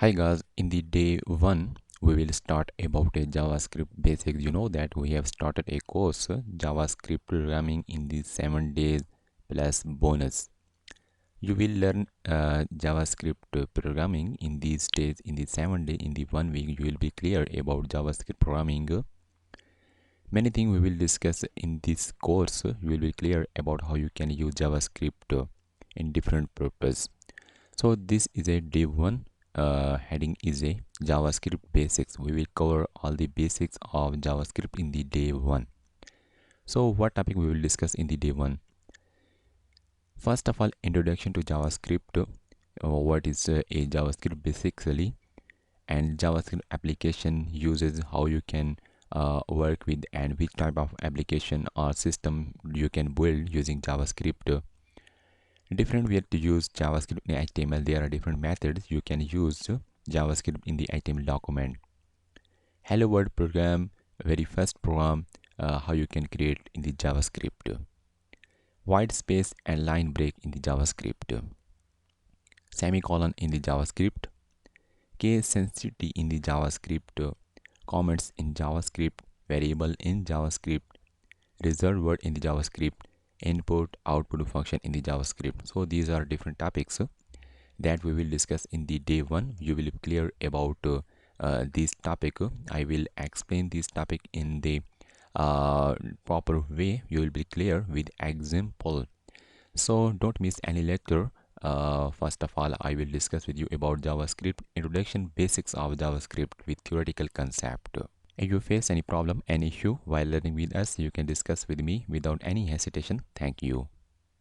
Hi guys, in the day 1 we will start about a JavaScript basics. You know that we have started a course JavaScript programming in the 7 days plus bonus. You will learn JavaScript programming in these days, in the 7 day, in the 1 week. You will be clear about JavaScript programming. Many things we will discuss in this course. You will be clear about how you can use JavaScript in different purpose. So this is a day 1. Heading is a JavaScript basics. We will cover all the basics of JavaScript in the day 1. So what topic we will discuss in the day 1? First of all, introduction to JavaScript. What is a JavaScript basically, and JavaScript application uses, how you can work with, and which type of application or system you can build using JavaScript. Different way to use JavaScript in HTML. There are different methods you can use JavaScript in the HTML document. Hello World program, very first program, how you can create in the JavaScript. White space and line break in the JavaScript. Semicolon in the JavaScript. Case sensitivity in the JavaScript. Comments in JavaScript. Variable in JavaScript. Reserved word in the JavaScript. Input output function in the JavaScript. So these are different topics that we will discuss in the day 1. You will be clear about this topic. I will explain this topic in the proper way. You will be clear with example, so don't miss any lecture. First of all, I will discuss with you about JavaScript introduction, basics of JavaScript with theoretical concept. If you face any problem, any issue while learning with us, you can discuss with me without any hesitation. Thank you.